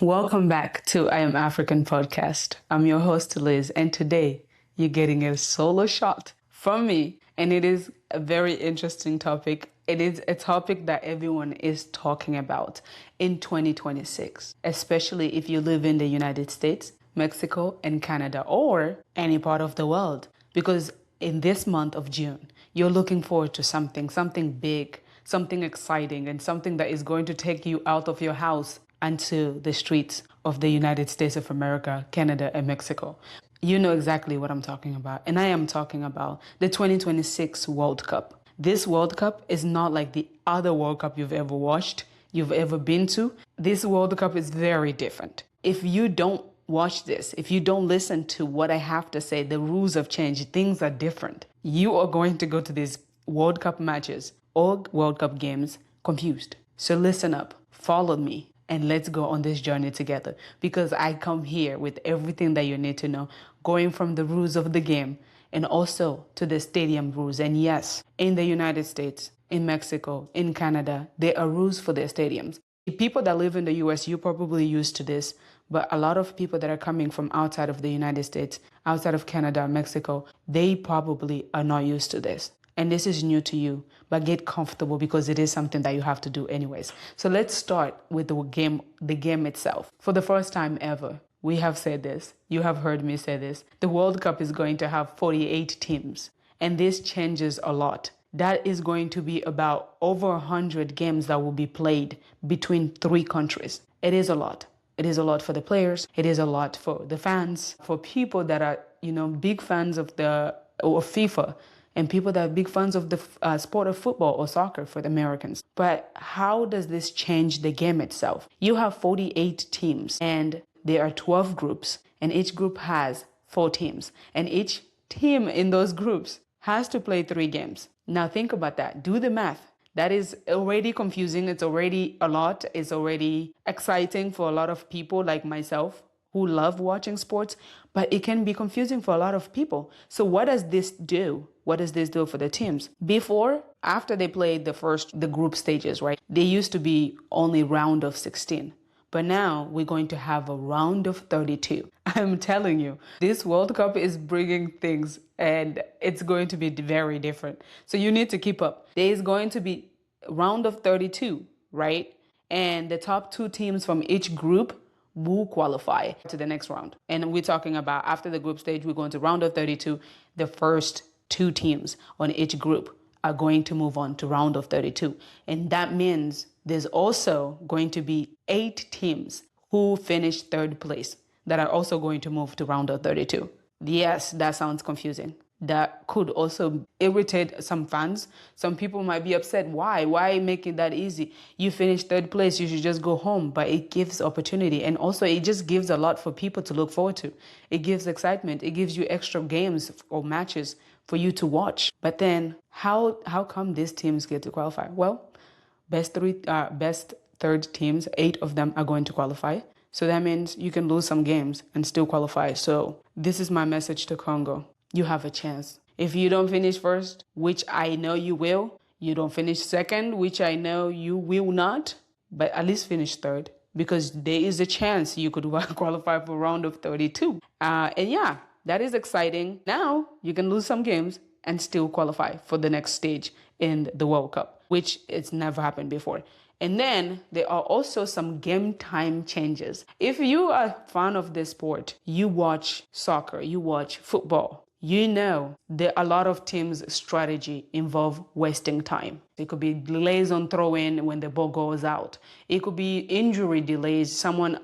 Welcome back to I Am African Podcast. I'm your host, Liz, and today you're getting a solo shot from me. And it is a very interesting topic. It is a topic that everyone is talking about in 2026, especially if you live in the United States, Mexico, and Canada, or any part of the world. Because in this month of June, you're looking forward to something big, something exciting, and something that is going to take you out of your house and to the streets of the United States of America, Canada, and Mexico. You know exactly what I'm talking about. And I am talking about the 2026 World Cup. This World Cup is not like the other World Cup you've ever watched, you've ever been to. This World Cup is very different. If you don't watch this, if you don't listen to what I have to say, the rules have changed, things are different. You are going to go to these World Cup matches or World Cup games confused. So listen up, follow me, and let's go on this journey together, because I come here with everything that you need to know, going from the rules of the game and also to the stadium rules. And yes, in the United States, in Mexico, in Canada, there are rules for their stadiums. The people that live in the US, you're probably used to this, but a lot of people that are coming from outside of the United States, outside of Canada, Mexico, they probably are not used to this. And this is new to you, but get comfortable because it is something that you have to do anyways. So let's start with the game itself. For the first time ever, we have said this, you have heard me say this, the World Cup is going to have 48 teams, and this changes a lot. That is going to be about over 100 games that will be played between three countries. It is a lot. It is a lot for the players. It is a lot for the fans, for people that are, big fans of FIFA, and people that are big fans of the sport of football or soccer for the Americans. But how does this change the game itself? You have 48 teams, and there are 12 groups, and each group has 4 teams, and each team in those groups has to play 3 games. Now think about that. Do the math. That is already confusing. It's already a lot. It's already exciting for a lot of people like myself who love watching sports, but it can be confusing for a lot of people. So what does this do? What does this do for the teams? After they played the group stages, right? They used to be only round of 16. But now we're going to have a round of 32. I'm telling you, this World Cup is bringing things and it's going to be very different. So you need to keep up. There is going to be a round of 32, right? And the top 2 teams from each group will qualify to the next round. And we're talking about after the group stage, we're going to round of 32. The first 2 teams on each group are going to move on to round of 32. And that means there's also going to be 8 teams who finish 3rd place that are also going to move to round of 32. Yes, that sounds confusing. That could also irritate some fans. Some people might be upset. Why? Why make it that easy? You finish 3rd place, you should just go home. But it gives opportunity. And also it just gives a lot for people to look forward to. It gives excitement. It gives you extra games or matches for you to watch. But then how come these teams get to qualify? Well, best 3rd teams, 8 of them are going to qualify. So that means you can lose some games and still qualify. So this is my message to Congo. You have a chance. If you don't finish first, which I know you will, you don't finish second, which I know you will not, but at least finish 3rd, because there is a chance you could qualify for round of 32. And yeah, that is exciting. Now you can lose some games and still qualify for the next stage in the World Cup, which it's never happened before. And then there are also some game time changes. If you are a fan of this sport, you watch soccer, you watch football, you know that a lot of teams' strategy involve wasting time. It could be delays on throw-in when the ball goes out. It could be injury delays. Someone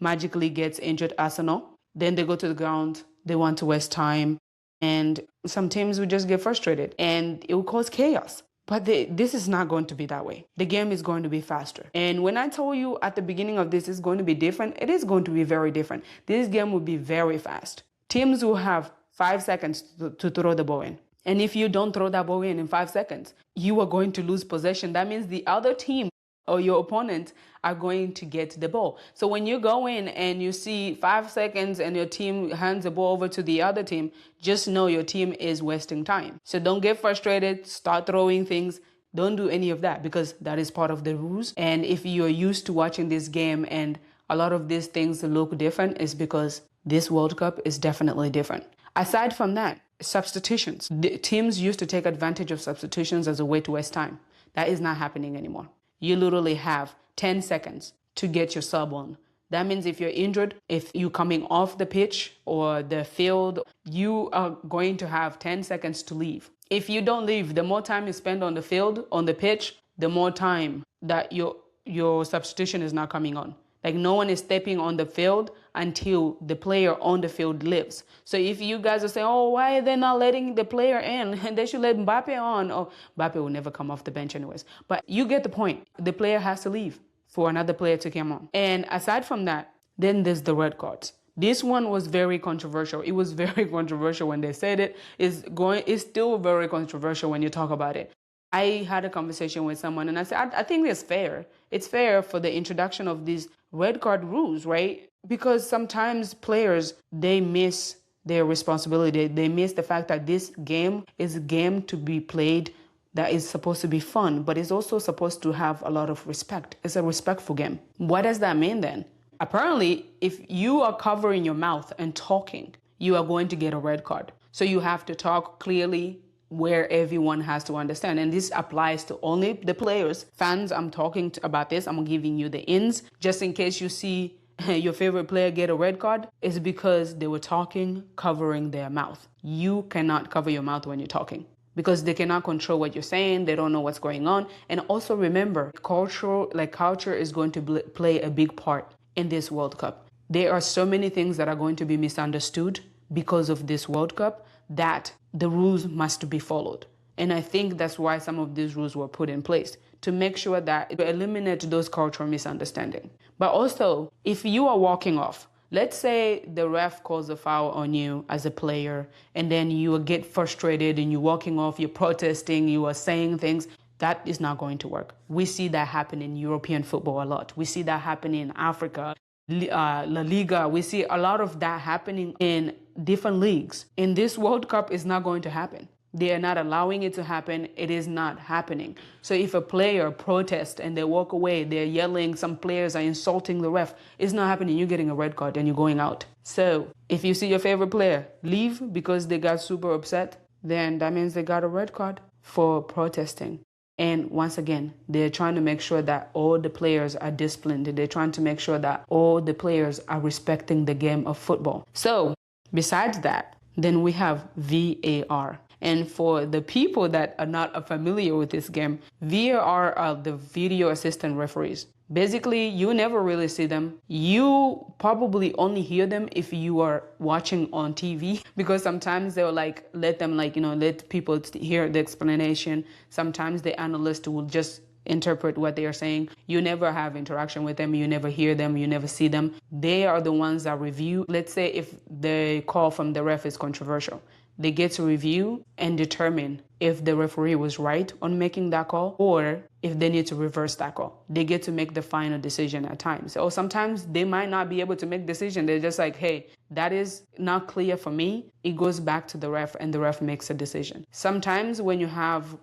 magically gets injured, Arsenal. Then they go to the ground. They want to waste time. And some teams will just get frustrated and it will cause chaos. But this is not going to be that way. The game is going to be faster. And when I told you at the beginning of this is going to be different, it is going to be very different. This game will be very fast. Teams will have 5 seconds to throw the ball in. And if you don't throw that ball in 5 seconds, you are going to lose possession. That means the other team or your opponent are going to get the ball. So when you go in and you see 5 seconds and your team hands the ball over to the other team, just know your team is wasting time. So don't get frustrated, start throwing things. Don't do any of that because that is part of the rules. And if you're used to watching this game and a lot of these things look different is because this World Cup is definitely different. Aside from that, substitutions. The teams used to take advantage of substitutions as a way to waste time. That is not happening anymore. You literally have 10 seconds to get your sub on. That means if you're injured, if you're coming off the pitch or the field, you are going to have 10 seconds to leave. If you don't leave, the more time you spend on the field, on the pitch, the more time that your substitution is not coming on. Like no one is stepping on the field until the player on the field leaves. So if you guys are saying, oh, why are they not letting the player in? And they should let Mbappe on. Oh, Mbappe will never come off the bench anyways. But you get the point. The player has to leave for another player to come on. And aside from that, then there's the red cards. This one was very controversial. It was very controversial when they said it. It's still very controversial when you talk about it. I had a conversation with someone and I said, I think it's fair. It's fair for the introduction of these red card rules, right? Because sometimes players, they miss their responsibility. They miss the fact that this game is a game to be played that is supposed to be fun, but it's also supposed to have a lot of respect. It's a respectful game. What does that mean then? Apparently, if you are covering your mouth and talking, you are going to get a red card. So you have to talk clearly where everyone has to understand. And this applies to only the players. Fans, I'm talking about this. I'm giving you the ins. Just in case you see your favorite player get a red card, it's because they were talking, covering their mouth. You cannot cover your mouth when you're talking because they cannot control what you're saying. They don't know what's going on. And also remember, culture is going to play a big part in this World Cup. There are so many things that are going to be misunderstood because of this World Cup that the rules must be followed. And I think that's why some of these rules were put in place, to make sure that to eliminate those cultural misunderstandings. But also, if you are walking off, let's say the ref calls a foul on you as a player, and then you get frustrated and you're walking off, you're protesting, you are saying things, that is not going to work. We see that happen in European football a lot. We see that happening in Africa, La Liga. We see a lot of that happening in different leagues. In this World Cup, it's not going to happen. They are not allowing it to happen. It is not happening. So if a player protests and they walk away, they're yelling, some players are insulting the ref, it's not happening. You're getting a red card and you're going out. So if you see your favorite player leave because they got super upset, then that means they got a red card for protesting. And once again, they're trying to make sure that all the players are disciplined. They're trying to make sure that all the players are respecting the game of football. So besides that, then we have VAR. And for the people that are not familiar with this game, VAR are the video assistant referees. Basically, you never really see them. You probably only hear them if you are watching on TV, because sometimes they'll let people hear the explanation. Sometimes the analyst will just interpret what they are saying. You never have interaction with them. You never hear them. You never see them. They are the ones that review. Let's say if the call from the ref is controversial, they get to review and determine if the referee was right on making that call or if they need to reverse that call. They get to make the final decision at times. Or sometimes they might not be able to make decision. They're just like, hey, that is not clear for me. It goes back to the ref and the ref makes a decision. Sometimes when you have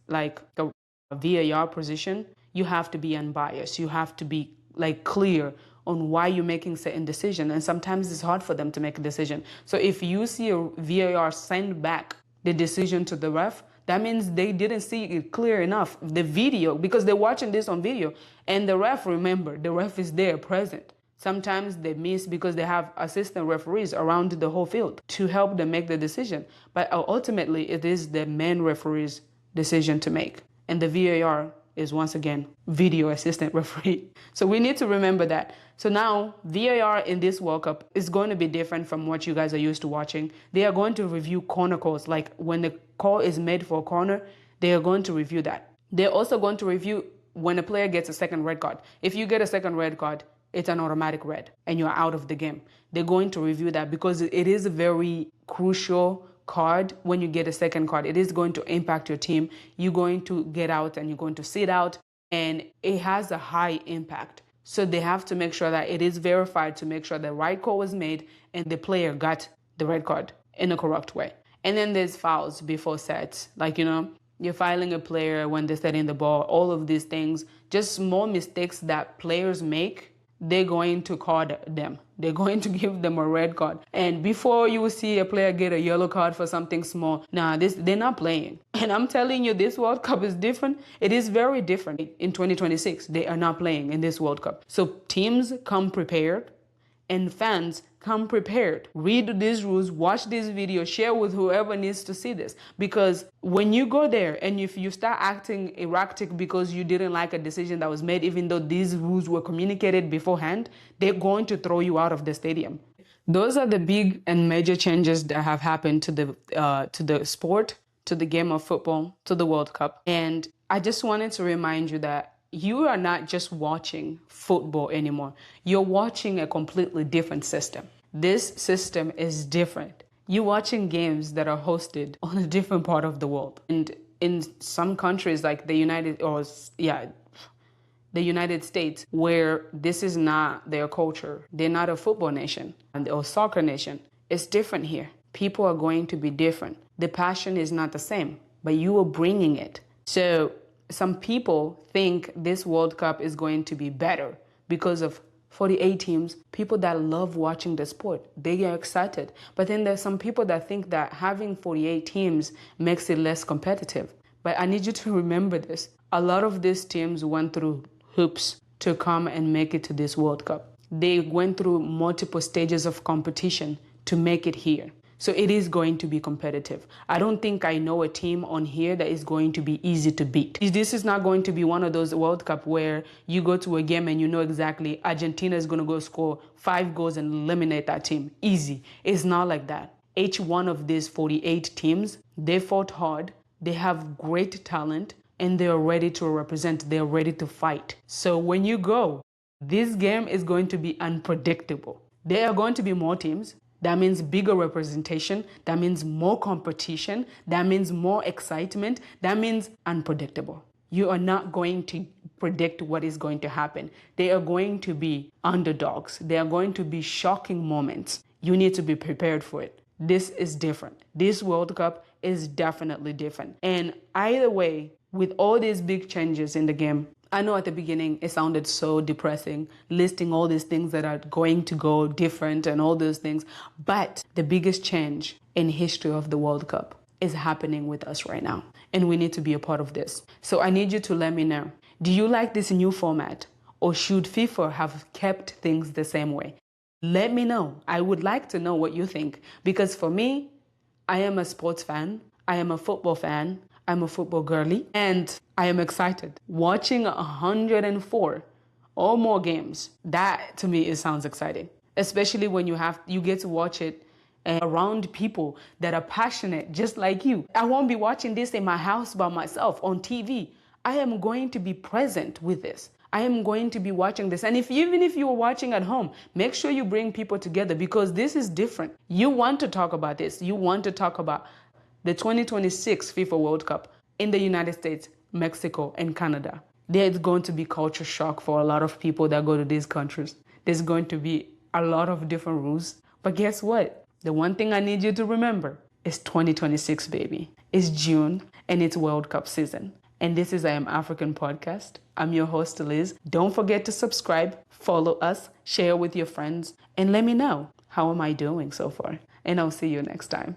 like a VAR position, you have to be unbiased. You have to be clear on why you're making certain decision. And sometimes it's hard for them to make a decision. So if you see a VAR send back the decision to the ref, that means they didn't see it clear enough, the video, because they're watching this on video. And the ref, remember, the ref is there present. Sometimes they miss because they have assistant referees around the whole field to help them make the decision. But ultimately, it is the main referee's decision to make. And the VAR is once again video assistant referee. So we need to remember that. So now VAR in this World Cup is going to be different from what you guys are used to watching. They are going to review corner calls. Like when the call is made for a corner, they are going to review that. They're also going to review when a player gets a second red card. If you get a second red card, it's an automatic red and you're out of the game. They're going to review that because it is a very crucial card. When you get a second card, it is going to impact your team. You're going to get out and you're going to sit out, and it has a high impact. So they have to make sure that it is verified to make sure the right call was made and the player got the red card in a correct way. And then there's fouls before sets. You're fouling a player when they're setting the ball, all of these things, just small mistakes that players make they're going to card them. They're going to give them a red card. And before you will see a player get a yellow card for something small, they're not playing. And I'm telling you, this World Cup is different. It is very different. In 2026, they are not playing in this World Cup. So teams come prepared and fans come prepared. Read these rules, watch this video, share with whoever needs to see this. Because when you go there and if you start acting erratic because you didn't like a decision that was made, even though these rules were communicated beforehand, they're going to throw you out of the stadium. Those are the big and major changes that have happened to the sport, to the game of football, to the World Cup. And I just wanted to remind you that you are not just watching football anymore. You're watching a completely different system. This system is different. You're watching games that are hosted on a different part of the world. And in some countries like the United States, where this is not their culture, they're not a football nation or soccer nation. It's different here. People are going to be different. The passion is not the same, but you are bringing it. So some people think this World Cup is going to be better because of 48 teams, people that love watching the sport. They are excited. But then there's some people that think that having 48 teams makes it less competitive. But I need you to remember this. A lot of these teams went through hoops to come and make it to this World Cup. They went through multiple stages of competition to make it here. So it is going to be competitive. I don't think I know a team on here that is going to be easy to beat. This is not going to be one of those World Cup where you go to a game and you know exactly Argentina is going to go score 5 goals and eliminate that team. Easy. It's not like that. Each one of these 48 teams, they fought hard. They have great talent and they are ready to represent. They are ready to fight. So when you go, this game is going to be unpredictable. There are going to be more teams. That means bigger representation. That means more competition. That means more excitement. That means unpredictable. You are not going to predict what is going to happen. They are going to be underdogs. They are going to be shocking moments. You need to be prepared for it. This is different. This World Cup is definitely different. And either way, with all these big changes in the game, I know at the beginning it sounded so depressing, listing all these things that are going to go different and all those things. But the biggest change in history of the World Cup is happening with us right now. And we need to be a part of this. So I need you to let me know. Do you like this new format? Or should FIFA have kept things the same way? Let me know. I would like to know what you think. Because for me, I am a sports fan. I am a football fan. I'm a football girly. And I am excited. Watching 104 or more games, that to me, it sounds exciting. Especially when you get to watch it around people that are passionate just like you. I won't be watching this in my house by myself on TV. I am going to be present with this. I am going to be watching this. And even if you're watching at home, make sure you bring people together because this is different. You want to talk about this. You want to talk about the 2026 FIFA World Cup in the United States, Mexico, and Canada. There's going to be culture shock for a lot of people that go to these countries. There's going to be a lot of different rules. But guess what? The one thing I need you to remember is 2026, baby. It's June and it's World Cup season. And this is I Am African Podcast. I'm your host, Liz. Don't forget to subscribe, follow us, share with your friends, and let me know how am I doing so far. And I'll see you next time.